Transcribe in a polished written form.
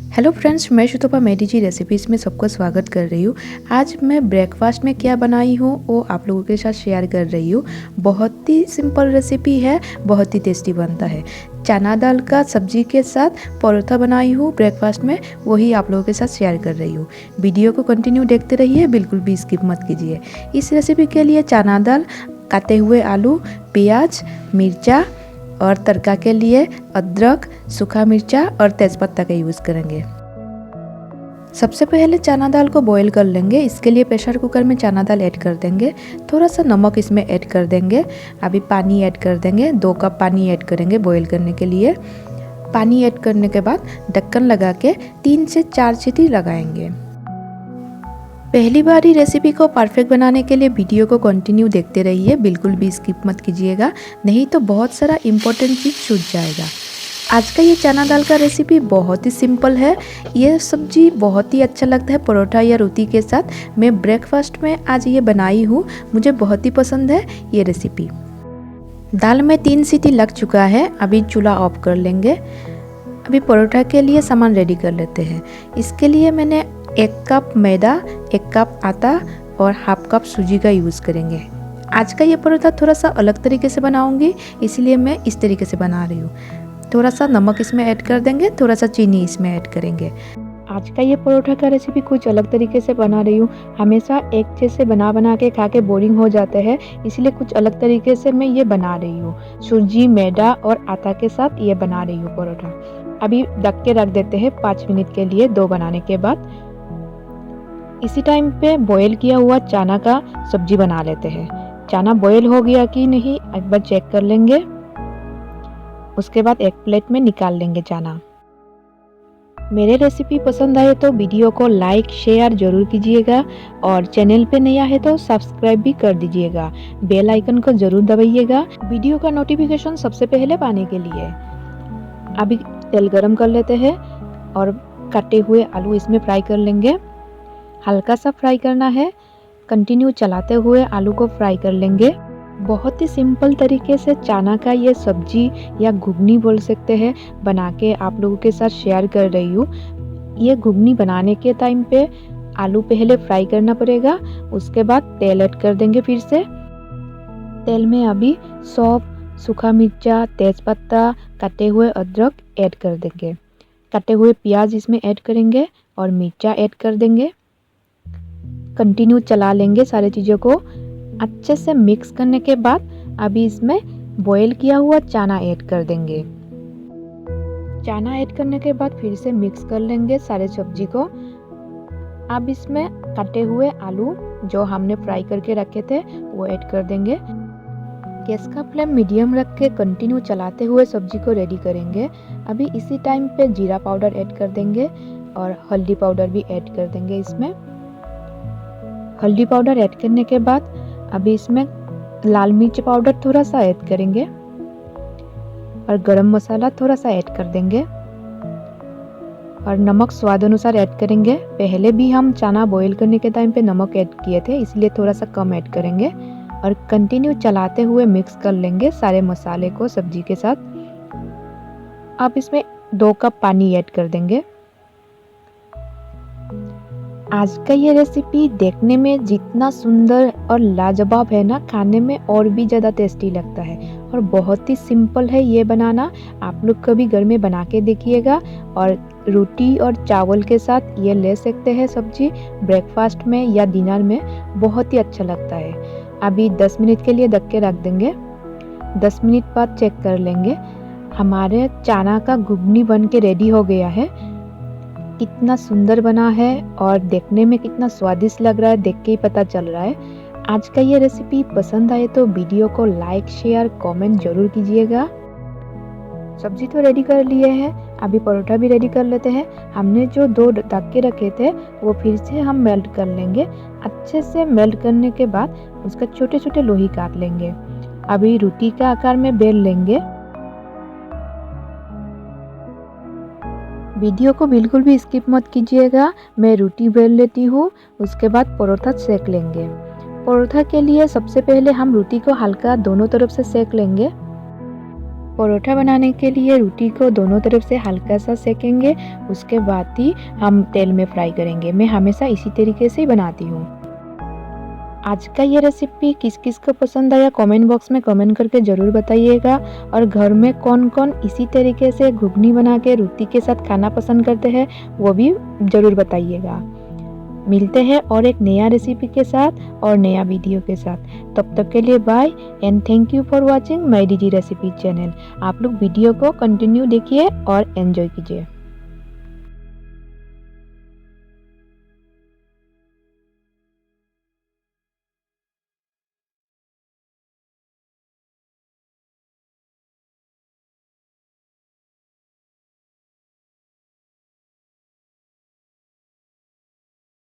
Hello friends, मैं शुतोपा मेडी जी recipes में सबका स्वागत कर रही हूँ। आज मैं ब्रेकफास्ट में क्या बनाई हूँ वो आप लोगों के साथ शेयर कर रही हूँ। बहुत ही सिंपल रेसिपी है, बहुत ही टेस्टी बनता है। चना दाल का सब्जी के साथ परोठा बनाई हूँ ब्रेकफास्ट में, वही आप लोगों के साथ शेयर कर रही हूँ। वीडियो को कंटिन्यू देखते रहिए, बिल्कुल भी स्किप मत कीजिए। इस रेसिपी के लिए चना दाल, काटे हुए आलू, प्याज, मिर्चा और तड़का के लिए अदरक, सूखा मिर्चा और तेज़पत्ता का यूज़ करेंगे। सबसे पहले चना दाल को बॉईल कर लेंगे। इसके लिए प्रेशर कुकर में चना दाल ऐड कर देंगे। थोड़ा सा नमक इसमें ऐड कर देंगे। अभी पानी ऐड कर देंगे। 2 कप पानी ऐड करेंगे बॉईल करने के लिए। पानी ऐड करने के बाद ढक्कन लगा के 3 से 4 सीटी लगाएंगे। पहली बार ही रेसिपी को परफेक्ट बनाने के लिए वीडियो को कंटिन्यू देखते रहिए, बिल्कुल भी स्किप मत कीजिएगा, नहीं तो बहुत सारा इम्पोर्टेंट चीज़ छूट जाएगा। आज का ये चना दाल का रेसिपी बहुत ही सिंपल है। ये सब्जी बहुत ही अच्छा लगता है परोठा या रोटी के साथ। मैं ब्रेकफास्ट में आज ये बनाई हूँ, मुझे बहुत ही पसंद है ये रेसिपी। दाल में 3 सीटी लग चुका है। अभी चूल्हा ऑफ कर लेंगे। अभी परोठा के लिए सामान रेडी कर लेते हैं। इसके लिए मैंने 1 कप मैदा, 1 कप आटा और हाफ कप सूजी का यूज़ करेंगे। आज का ये परोठा थोड़ा सा अलग तरीके से बनाऊंगी, इसलिए मैं इस तरीके से बना रही हूँ। थोड़ा सा नमक इसमें ऐड कर देंगे, थोड़ा सा चीनी इसमें ऐड करेंगे। आज का ये परोठा का रेसिपी कुछ अलग तरीके से बना रही हूँ। हमेशा एक जैसे बना के खा के बोरिंग हो जाते हैं, इसलिए कुछ अलग तरीके से मैं ये बना रही हूँ। सूजी, मैदा और आटा के साथ ये बना रही हूँ परोठा। अभी ढक के रख देते हैं 5 मिनट के लिए, 2 बनाने के बाद। इसी टाइम पे बॉयल किया हुआ चना का सब्जी बना लेते हैं। चना बॉयल हो गया कि नहीं एक बार चेक कर लेंगे। उसके बाद एक प्लेट में निकाल लेंगे चना। मेरे रेसिपी पसंद आए तो वीडियो को लाइक शेयर जरूर कीजिएगा और चैनल पे नया है तो सब्सक्राइब भी कर दीजिएगा। बेल आइकन को जरूर दबाइएगा वीडियो का नोटिफिकेशन सबसे पहले पाने के लिए। अभी तेल गरम कर लेते हैं और कटे हुए आलू इसमें फ्राई कर लेंगे। हल्का सा फ्राई करना है, कंटिन्यू चलाते हुए आलू को फ्राई कर लेंगे। बहुत ही सिंपल तरीके से चना का ये सब्जी या घुगनी बोल सकते हैं बना के आप लोगों के साथ शेयर कर रही हूँ। ये घुगनी बनाने के टाइम पे आलू पहले फ्राई करना पड़ेगा, उसके बाद तेल ऐड कर देंगे। फिर से तेल में अभी सौंफ, सूखा मिर्चा, तेज़पत्ता, कटे हुए अदरक ऐड कर देंगे। कटे हुए प्याज इसमें ऐड करेंगे और मिर्चा ऐड कर देंगे। कंटिन्यू चला लेंगे सारी चीज़ों को। अच्छे से मिक्स करने के बाद अभी इसमें बॉईल किया हुआ चना ऐड कर देंगे। चना ऐड करने के बाद फिर से मिक्स कर लेंगे सारे सब्जी को। अब इसमें कटे हुए आलू जो हमने फ्राई करके रखे थे वो ऐड कर देंगे। गैस का फ्लेम मीडियम रख के कंटिन्यू चलाते हुए सब्जी को रेडी करेंगे। अभी इसी टाइम पे जीरा पाउडर ऐड कर देंगे और हल्दी पाउडर भी ऐड कर देंगे इसमें। हल्दी पाउडर ऐड करने के बाद अभी इसमें लाल मिर्च पाउडर थोड़ा सा ऐड करेंगे और गरम मसाला थोड़ा सा ऐड कर देंगे और नमक स्वाद अनुसार ऐड करेंगे। पहले भी हम चना बॉईल करने के टाइम पे नमक ऐड किए थे, इसलिए थोड़ा सा कम ऐड करेंगे और कंटिन्यू चलाते हुए मिक्स कर लेंगे सारे मसाले को सब्जी के साथ। अब इसमें 2 कप पानी ऐड कर देंगे। आज का ये रेसिपी देखने में जितना सुंदर और लाजवाब है ना, खाने में और भी ज़्यादा टेस्टी लगता है और बहुत ही सिंपल है ये बनाना। आप लोग कभी घर में बना के देखिएगा और रोटी और चावल के साथ ये ले सकते हैं सब्जी ब्रेकफास्ट में या डिनर में, बहुत ही अच्छा लगता है। अभी 10 मिनट के लिए ढक के रख देंगे। 10 मिनट बाद चेक कर लेंगे। हमारे चना का घुगनी बन के रेडी हो गया है। कितना सुंदर बना है और देखने में कितना स्वादिष्ट लग रहा है, देख के ही पता चल रहा है। आज का ये रेसिपी पसंद आए तो वीडियो को लाइक शेयर कमेंट जरूर कीजिएगा। सब्जी तो रेडी कर लिए हैं, अभी परोठा भी रेडी कर लेते हैं। हमने जो 2 ढक के रखे थे वो फिर से हम मेल्ट कर लेंगे। अच्छे से मेल्ट करने के बाद उसका छोटे छोटे लोही काट लेंगे। अभी रोटी का आकार में बेल लेंगे। वीडियो को बिल्कुल भी स्किप मत कीजिएगा। मैं रोटी बेल लेती हूँ, उसके बाद परोठा सेक लेंगे। परोठा के लिए सबसे पहले हम रोटी को हल्का दोनों तरफ से सेक लेंगे। परोठा बनाने के लिए रोटी को दोनों तरफ से हल्का सा सेकेंगे, उसके बाद ही हम तेल में फ्राई करेंगे। मैं हमेशा इसी तरीके से ही बनाती हूँ। आज का ये रेसिपी किस किस को पसंद आया कमेंट बॉक्स में कमेंट करके ज़रूर बताइएगा। और घर में कौन कौन इसी तरीके से घुगनी बना के रोटी के साथ खाना पसंद करते हैं वो भी ज़रूर बताइएगा। मिलते हैं और एक नया रेसिपी के साथ और नया वीडियो के साथ। तब तक के लिए bye and thank you for watching my DG recipe channel. आप लोग वीडियो को कंटिन्यू देखिए और एंजॉय कीजिए।